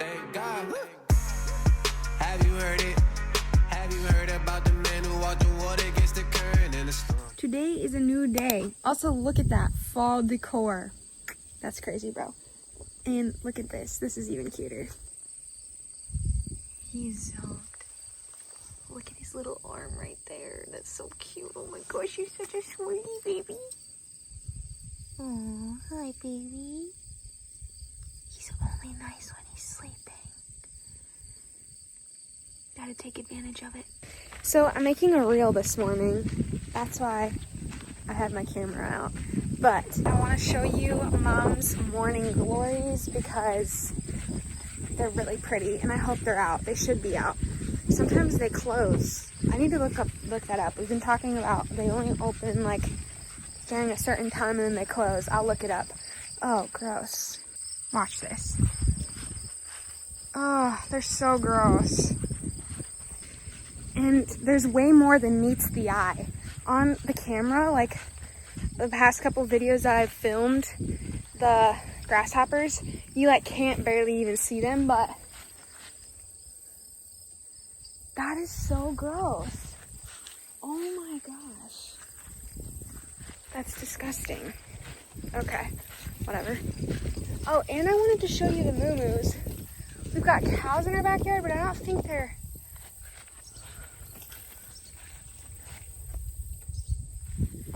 thank God. Have you heard it? Have you heard about the man who walked the water against the current in the storm? Today is a new day. Also, look at that fall decor. That's crazy, bro. And look at this. This is even cuter. He's zonked. Look at his little arm right there. That's so cute. Oh my gosh, you're such a sweetie, baby. Oh, hi, baby. He's only nice when he's sleeping. Gotta take advantage of it. So I'm making a reel this morning. That's why I had my camera out. But I want to show you Mom's morning glories because they're really pretty and I hope they're out. They should be out. Sometimes they close. I need to look that up. We've been talking about they only open like during a certain time and then they close. I'll look it up. Oh, gross. Watch this. Oh, they're so gross. And there's way more than meets the eye. On the camera, like the past couple videos that I've filmed, the grasshoppers, you like can't barely even see them, but that is so gross. Oh my gosh. That's disgusting. Okay, whatever. Oh, and I wanted to show you the moo-moos. We've got cows in our backyard, but I don't think they're...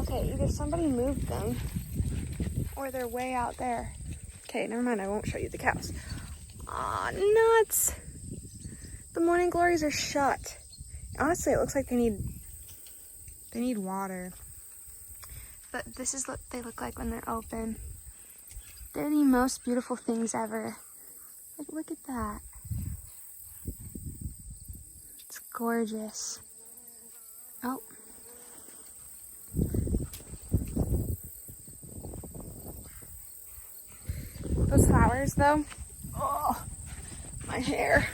Okay, either somebody moved them or they're way out there. Okay, never mind, I won't show you the cows. Aw, nuts! The morning glories are shut. Honestly, it looks like they need water. But this is what they look like when they're open. They're the most beautiful things ever. Like, look at that. It's gorgeous. Oh. Those flowers though, oh, my hair.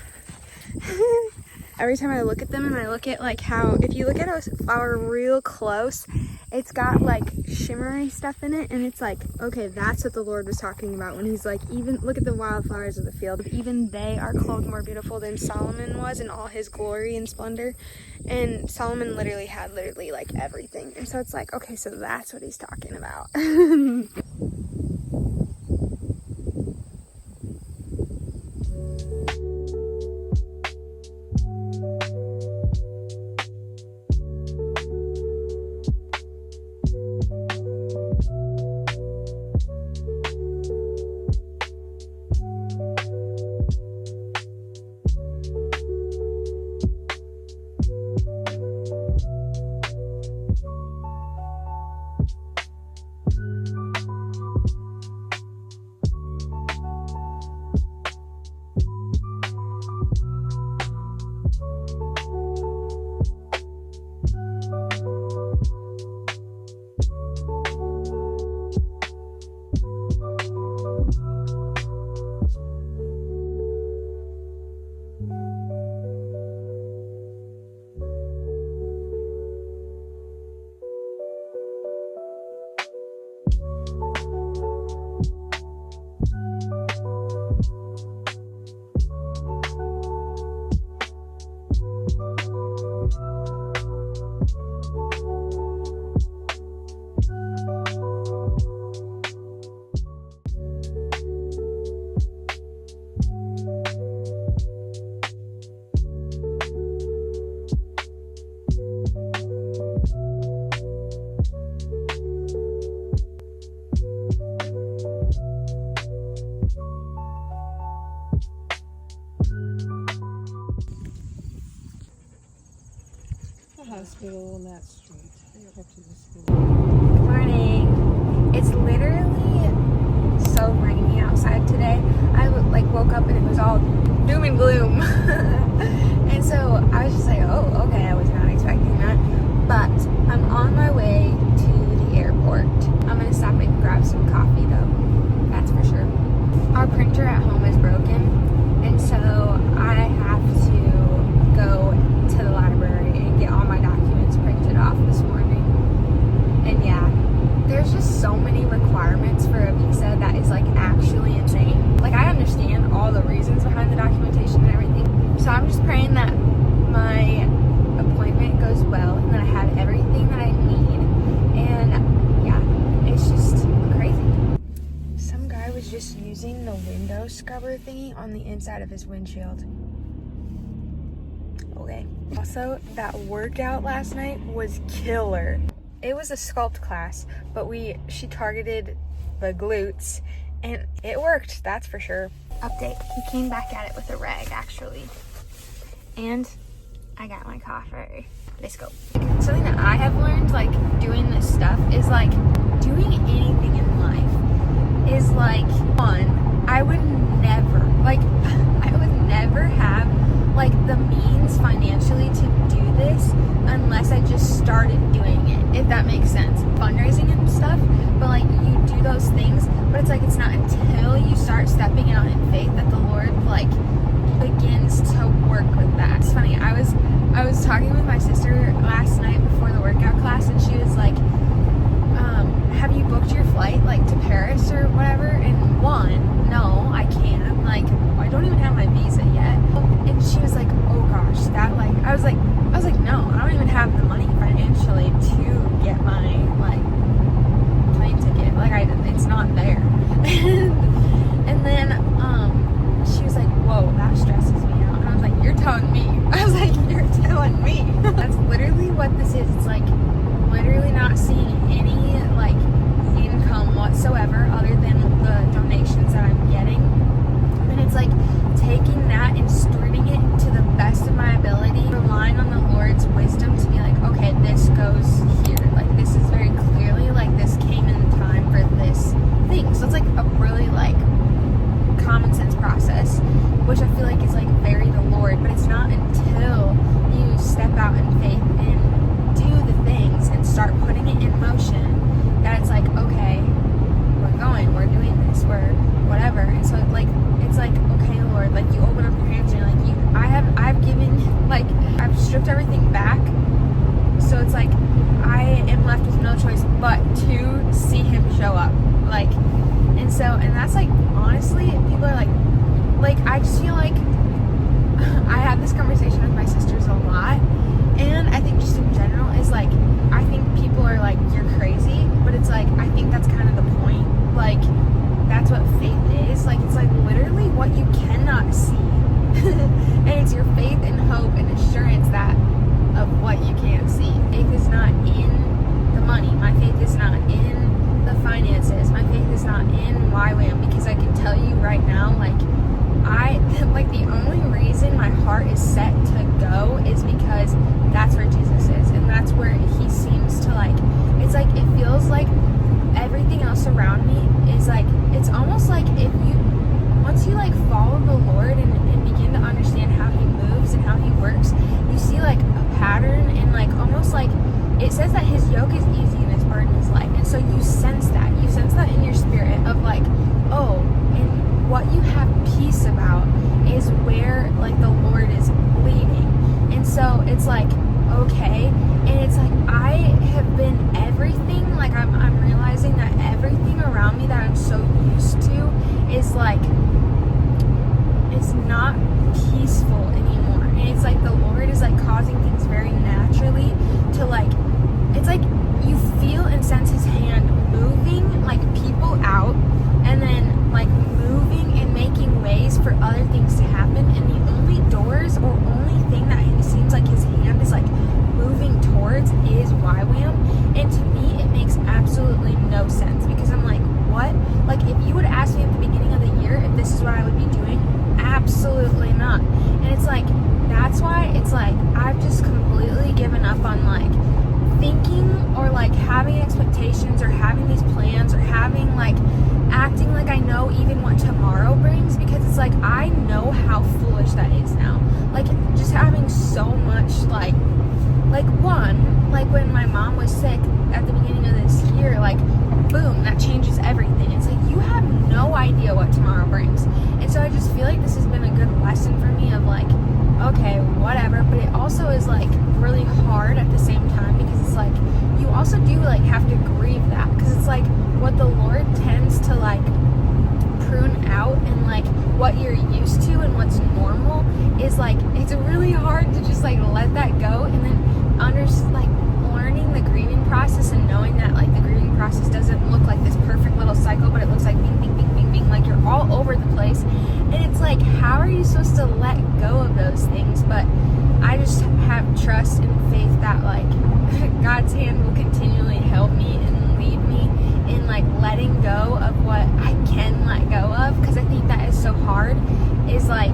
Every time I look at them and I look at like how, if you look at a flower real close, it's got like shimmery stuff in it and it's like, okay, that's what the Lord was talking about when he's like, even look at the wildflowers of the field. Even they are clothed more beautiful than Solomon was in all his glory and splendor. And Solomon literally had like everything. And so it's like, okay, so that's what he's talking about. Hospital on that street. Up to the school. Morning. It's literally so rainy outside today. I woke up and it was all doom and gloom. And so I was just like, oh, okay, I was not expecting that. But I'm on my way to the airport. I'm gonna stop and grab some coffee though. That's for sure. Our printer at home is broken, and so I have to go to the library and get all my documents printed off this morning. And yeah, there's just so many requirements for a visa that is like actually insane. Like, I understand all the reasons behind the just using the window scrubber thingy on the inside of his windshield. Okay. Also, that workout last night was killer. It was a sculpt class, but she targeted the glutes, and it worked, that's for sure. Update, he came back at it with a rag, actually. And I got my coffee. Let's go. Something that I have learned, like, doing this stuff is, like, doing anything in life is, like, fun. I would never have, like, the means financially to do this unless I just started doing it, if that makes sense. Fundraising and stuff, but, like, you do those things, but it's, like, it's not until you start stepping out in faith that the Lord, like, begins to work with that. It's funny, I was talking with my sister last night before the workout class, and she was like, have you booked your flight, like, to Paris or whatever? And one, no, I can't. Like, I don't even have my visa yet. And she was like, oh gosh, that, like, I was like, no, I don't even have the money financially to get my, like, plane ticket. Like, it's not there. And then, she was like, whoa, that stresses me out. And I was like, you're telling me. I was like, you're telling me. That's literally what this is. It's like literally not seeing any, like, income whatsoever other than the donations that I'm getting. And it's like taking that and stewarding it to the best of my ability, relying on the Lord's wisdom to be like, okay, this goes here. Like, this is very clearly, like, this came in time for this thing. So it's like a really, like, common sense process, which I feel like is, like, very the Lord, but it's not until you step out in faith and do the things and start putting it in motion that it's like, okay, we're doing this, we're whatever. And so it's like, okay, Lord, like, you open up your hands and you're like, I've given, like, I've stripped everything back, so it's like I am left with no choice but to see him show up, like. And that's, like, honestly, people are like, I just feel like I have this conversation with my sisters a lot, and I think just in general is, like, I think people are like, you're crazy, but it's like, I think that's kind of the point. Like, that's what faith is. Like, it's, like, literally what you cannot see. And it's your faith and hope and assurance that of what you can't see. Faith is not in the money. My faith is not in the finances. My faith is not in YWAM, because I can tell you right now, like, the only reason my heart is set to go is because that's where Jesus is, and that's where he seems to, like, it's like, it feels like everything else around me is, like, it's almost like once you, like, follow the Lord and begin to understand how he moves and how he works, you see, like, a pattern, and, like, almost like it says that his yoke is easy and his burden is light. And so you sense that in your spirit of, like, oh, and what you have peace about is where, like, the Lord is leading. And so it's like, okay, and it's like, I have been everything, like, I'm realizing that everything around me that I'm so used to is, like, it's not peaceful anymore. And it's like the Lord is, like, causing things very naturally to, like, it's like you feel and sense his hand moving, like, people out, and then, like, moving and making ways for other things to happen, and the only doors or only thing that it seems like his hand is, like, moving towards is YWAM. And to me, it makes absolutely no sense, because I'm like, what? Like, if you would ask me at the beginning of the year if this is what I would be doing, absolutely not. And it's like, that's why it's like, I've just completely given up on, like, thinking or, like, having expectations or having these plans or having, like, acting like I know even what tomorrow brings, because it's like, I know how foolish that is now. Like, just having so much, like one, like, when my mom was sick at the beginning of this year, like, boom, that changes everything. It's like, you have no idea what tomorrow brings. And so I just feel like this has been a good lesson for me of, like, okay, whatever, but it also is, like, really hard at the same time, because it's like, you also do, like, have to grieve that, because it's like, what the Lord tends to, like, prune out, and, like, what you're used to and what's normal is, like, it's really hard to just, like, let that go, and then learning the grieving process and knowing that, like, the grieving process doesn't look like this perfect little cycle to let go of those things, but I just have trust and faith that like God's hand will continually help me and lead me in like letting go of what I can let go of, because I think that is so hard. Is like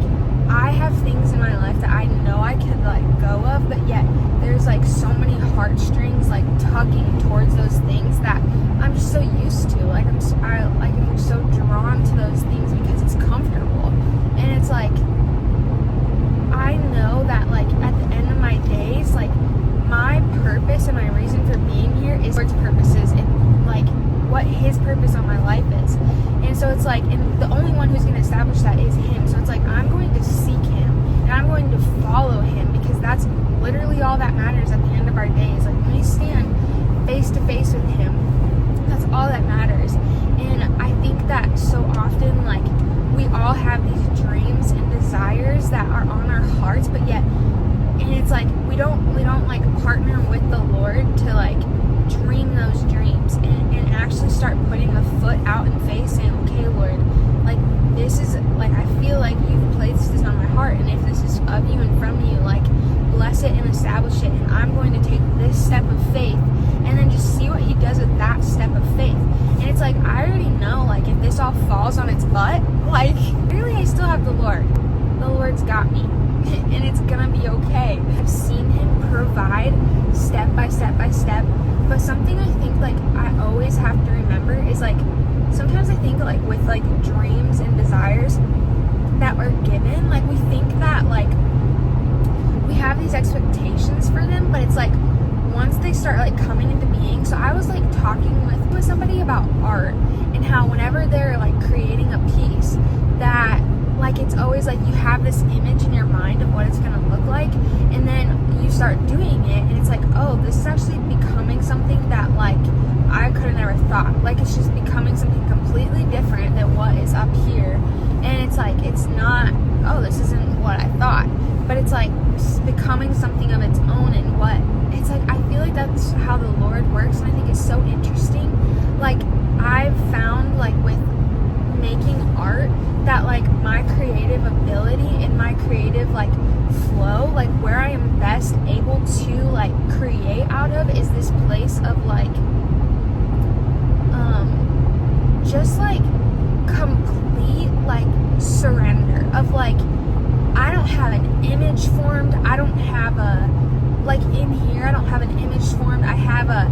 I have things in my life that I know I could let go of, but yet there's like so many heartstrings like tugging towards those things that I'm just so used to. Like I'm so drawn to those things because it's comfortable, and it's like I know that like at the end of my days, like my purpose and my reason for being here is Lord's purposes and like what His purpose on my life is. And so it's like, and the only one who's going to establish that is Him. So it's like I'm going to seek Him and I'm going to follow Him, because that's literally all that matters at the end of our days. Like when we stand face to face with Him, that's all that matters. And I think that so often, like we all have these dreams and desires that are on our hearts, but yet, and it's like we don't like partner with the Lord to like dream those dreams and actually start putting a foot out in faith, saying, okay, Lord, like this is like I feel like you've placed this on my heart, and if this is of you and from you, like bless it and establish it, and I'm going to take this step of faith and then just see what He does with that step of faith. And it's like I already know, like if this all falls on its butt, like really I still have the Lord. The Lord's got me and it's gonna be okay. I've seen Him provide step by step by step. But something I think like I always have to remember is like sometimes I think like with like dreams and desires that we're given, like we think that like we have these expectations for them, but it's like once they start like coming into being. So I was like talking with somebody about art and how whenever they're like creating a piece, that like it's always like you have this image in your mind of what it's gonna look like, and then you start doing it and it's like, oh, this is actually becoming something that like I could have never thought. Like it's just becoming something completely different than what is up here. And it's like it's not, oh, this isn't what I thought, but it's like becoming something of its own. And what it's like, I feel like that's how the Lord works, and I think it's so interesting. Like I've found like with making art that like my creative ability and my creative like flow, like where I am best able to like create out of is this place of like just like complete like surrender of like I don't have an image formed, I don't have a like in here I don't have an image formed, I have a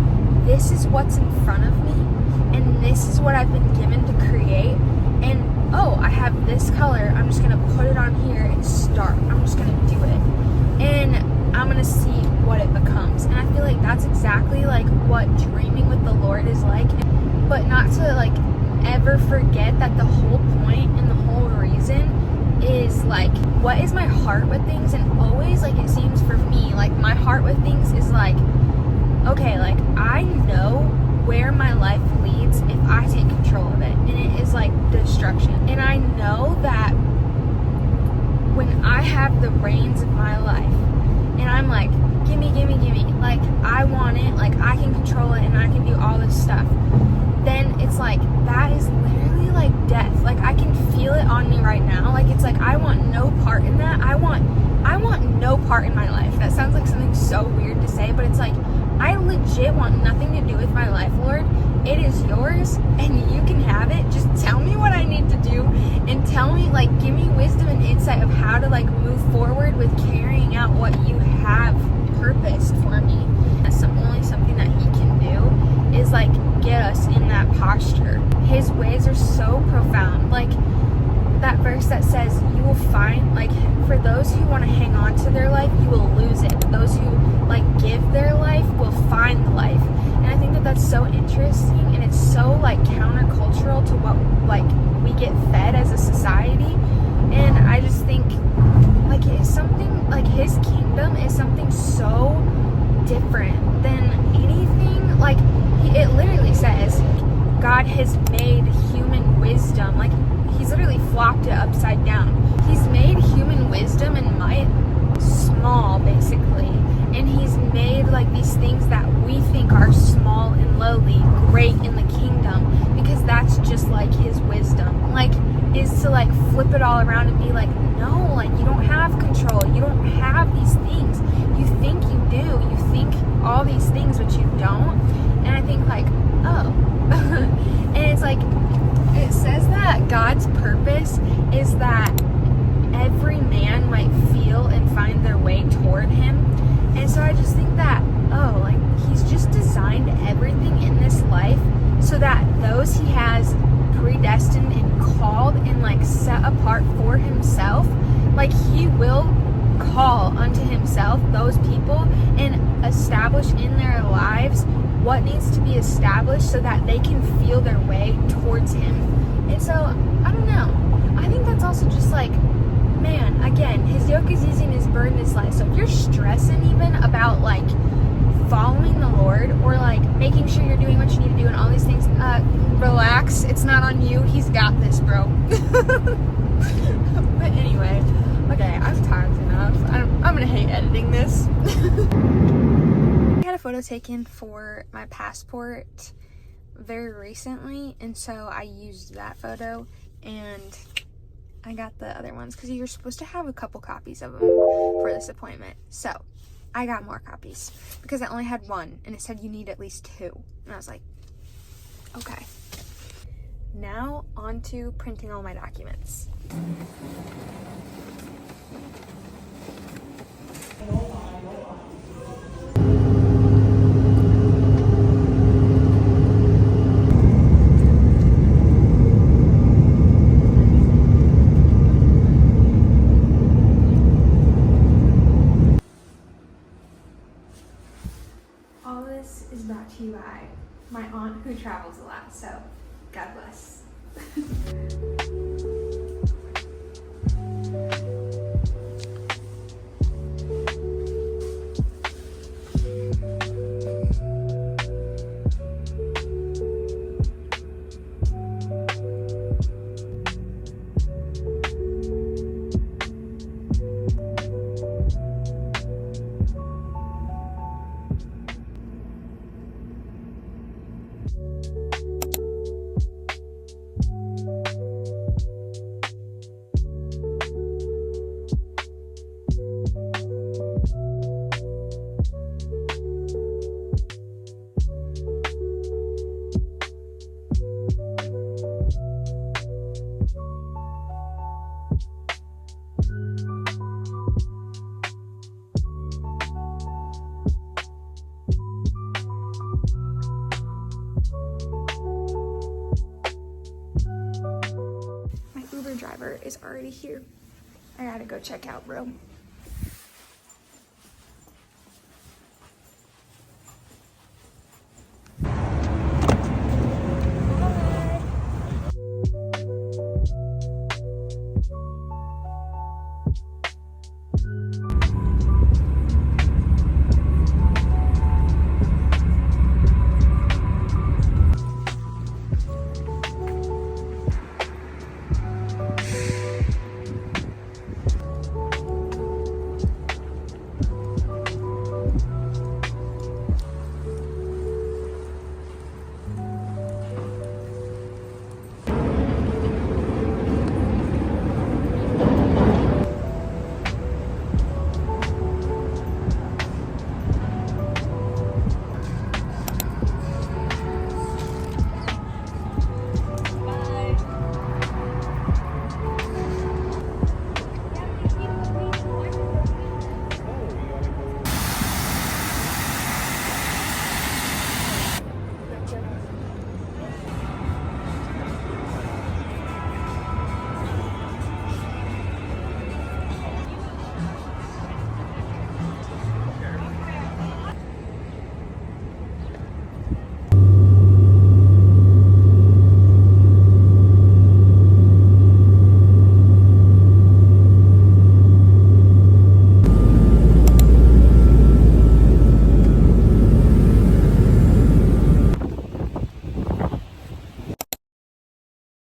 this is what's in front of me and this is what I've been given to create. And oh, I have this color, I'm just gonna put it on here and start. I'm just gonna do it, and I'm gonna see what it becomes. And I feel like that's exactly like what dreaming with the Lord is like, but not to like ever forget that the whole point and the whole reason is like what is my heart with things. And always like it seems for me like my heart with things is like, okay, like I know where my life leads if I take control of it, and it is like destruction. And I know that when I have the reins of my life and I'm like, gimme, like I want it, like I can control it and I can do all this stuff, then it's like that is literally like death. Like I can feel it on me right now. Like it's like I want no part in that. I want no part in my life. That sounds like something so weird to say, but it's like I legit want nothing to do with my life, Lord. It is yours and you can have it. Just tell me what I need to do and tell me, like, give me wisdom and insight of how to like move forward with carrying out what you have purposed for me. That's only something that He can do is like get us in that posture. His ways are so profound. Like that verse that says you will find, like for those who want to hang on to their life, you will lose it. But those who like give their life will find the life. And I think that that's so interesting, and it's so like countercultural to what like we get fed as a society. And I just think like it's something like His kingdom is something so different than anything. Like it literally says God has made human wisdom, like He's literally flopped it upside down. He's made human wisdom and might small, basically. And He's made like these things that we think are small and lowly great in the kingdom, because that's just like His wisdom, like is to like flip it all around and be like, no, like you don't have control. You don't have these things. You think you do. You think all these things, but you don't. And I think like, oh. And it's like, it says that God's purpose is that every man might feel and find their way toward him. And so I just think that, oh, like he's just designed everything in this life so that those he has predestined and called and like set apart for himself, like he will call unto himself those people and establish in their lives what needs to be established so that they can feel their way towards him. And so, I don't know. I think that's also just like, man, again, his yoke is easy and his burden is light. So if you're stressing even about like following the Lord or like making sure you're doing what you need to do and all these things, relax. It's not on you. He's got this, bro. But anyway, okay, I've talked enough. I'm gonna hate editing this. I had a photo taken for my passport very recently, and so I used that photo, and I got the other ones because you're supposed to have a couple copies of them for this appointment. So I got more copies because I only had one, and it said you need at least 2, and I was like, okay. Now on to printing all my documents. All this is brought to you by my aunt who travels a lot, so God bless. Driver is already here. I gotta go check out, bro.